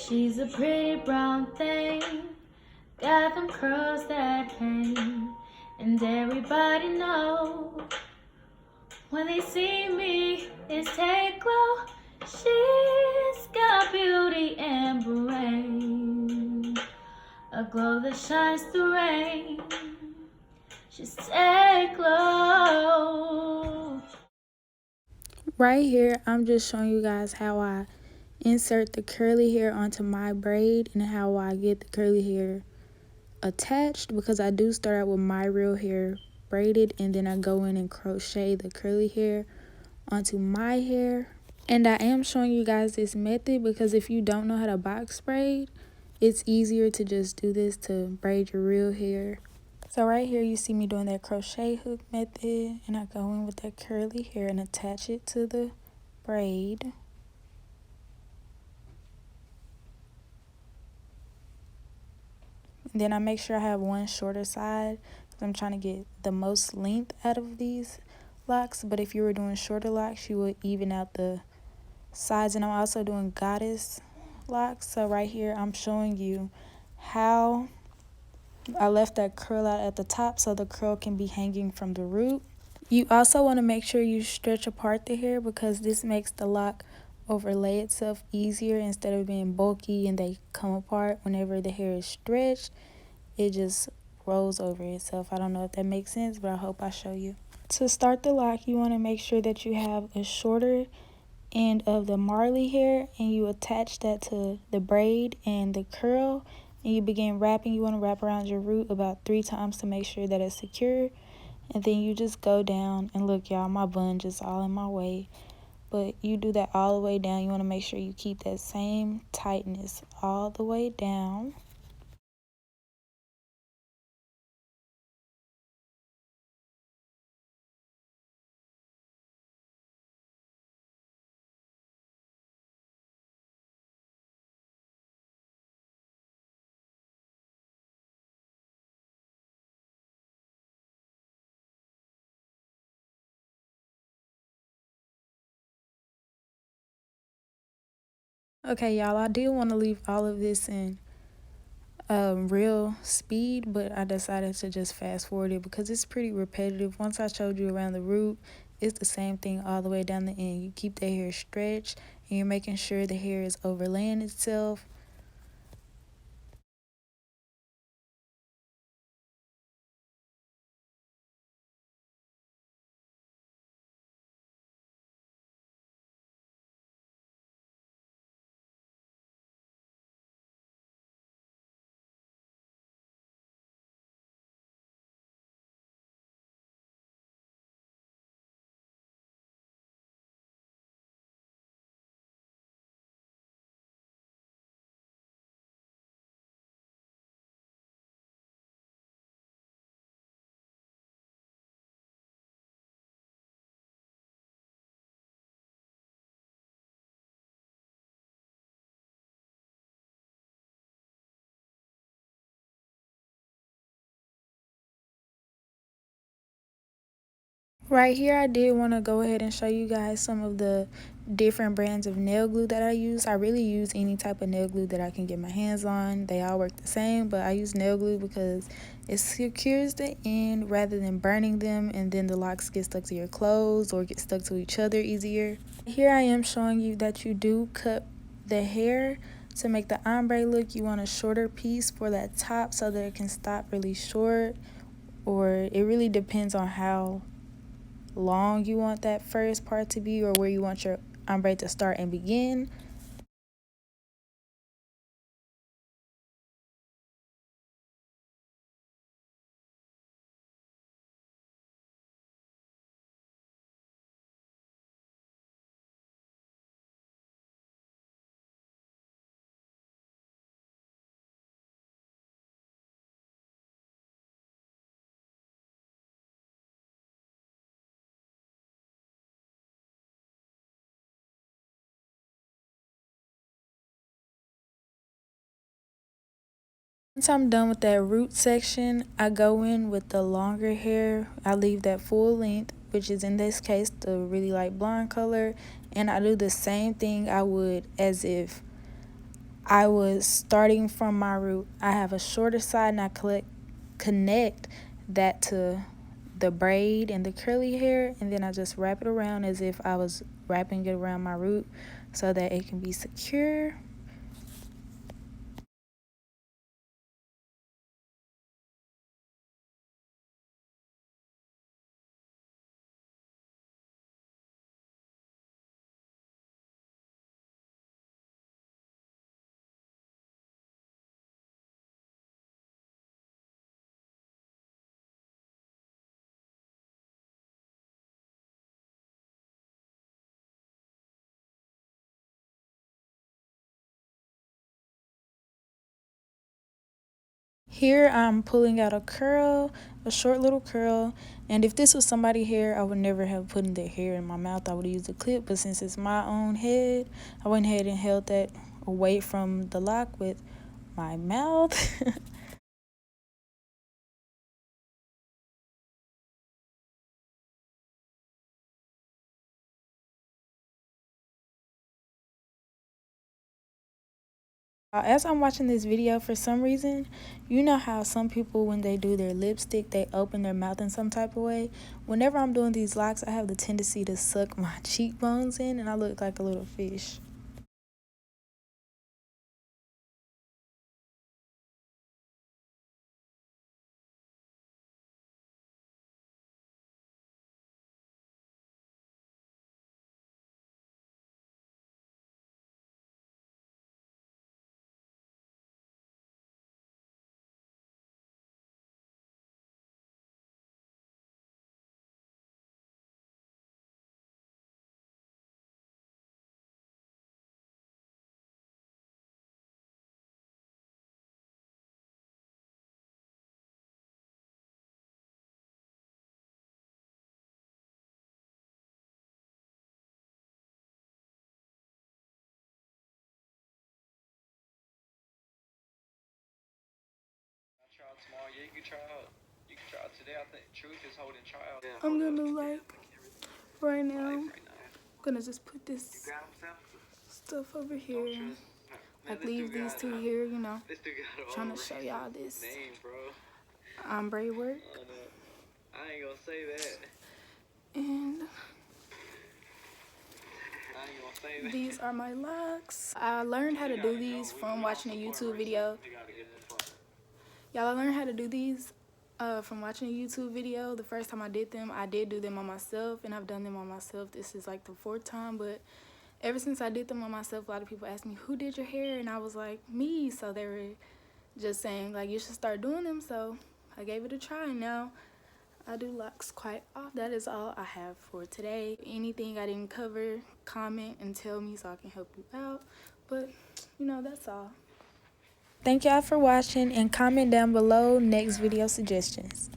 She's a pretty brown thing, got them curls that hang, and everybody knows when they see me, it's take glow. She's got beauty and brain, a glow that shines through rain. She's take glow. Right here, I'm just showing you guys how I insert the curly hair onto my braid and how I get the curly hair attached, because I do start out with my real hair braided and then I go in and crochet the curly hair onto my hair. And I am showing you guys this method because if you don't know how to box braid, it's easier to just do this to braid your real hair. So right here you see me doing that crochet hook method, and I go in with that curly hair and attach it to the braid. And then I make sure I have one shorter side because I'm trying to get the most length out of these locks. But if you were doing shorter locks, you would even out the sides. And I'm also doing goddess locks. So right here I'm showing you how I left that curl out at the top so the curl can be hanging from the root. You also want to make sure you stretch apart the hair because this makes the lock overlay itself easier instead of being bulky and they come apart. Whenever the hair is stretched, it just rolls over itself. I don't know if that makes sense, but I hope I show you. To start the lock, you want to make sure that you have a shorter end of the marley hair and you attach that to the braid and the curl, and you begin wrapping. You want to wrap around your root about 3 times to make sure that it's secure, and then you just go down. And look y'all, my bun just all in my way, but you do that all the way down. You want to make sure you keep that same tightness all the way down. Okay y'all, I did want to leave all of this in real speed, but I decided to just fast forward it because it's pretty repetitive. Once I showed you around the root, it's the same thing all the way down the end. You keep the hair stretched and you're making sure the hair is overlaying itself. Right here, I did want to go ahead and show you guys some of the different brands of nail glue that I use. I really use any type of nail glue that I can get my hands on. They all work the same, but I use nail glue because it secures the end rather than burning them and then the locks get stuck to your clothes or get stuck to each other easier. Here I am showing you that you do cut the hair to make the ombre look. You want a shorter piece for that top so that it can stop really short, or it really depends on how long you want that first part to be or where you want your ombre to start and begin. Once I'm done with that root section, I go in with the longer hair. I leave that full length, which is in this case the really light blonde color, and I do the same thing I would as if I was starting from my root. I have a shorter side and I connect that to the braid and the curly hair, and then I just wrap it around as if I was wrapping it around my root so that it can be secure. Here I'm pulling out a curl, a short little curl, and if this was somebody's hair, I would never have put their hair in my mouth. I would use a clip, but since it's my own head, I went ahead and held that away from the lock with my mouth. As I'm watching this video, for some reason, you know how some people, when they do their lipstick, they open their mouth in some type of way. Whenever I'm doing these locks, I have the tendency to suck my cheekbones in, and I look like a little fish. I'm gonna right now, I'm gonna just put this stuff over here, like leave these two here, you know, trying to show y'all this ombre work. I ain't gonna say that. And these are my locks. I learned how to do these from watching a YouTube video. Y'all, I learned how to do these from watching a YouTube video. The first time I did do them on myself, and I've done them on myself. This is like the 4th time, but ever since I did them on myself, a lot of people asked me, who did your hair? And I was like, me. So they were just saying, like, you should start doing them. So I gave it a try, and now I do locks quite often. That is all I have for today. Anything I didn't cover, comment and tell me so I can help you out. But, you know, that's all. Thank y'all for watching, and comment down below next video suggestions.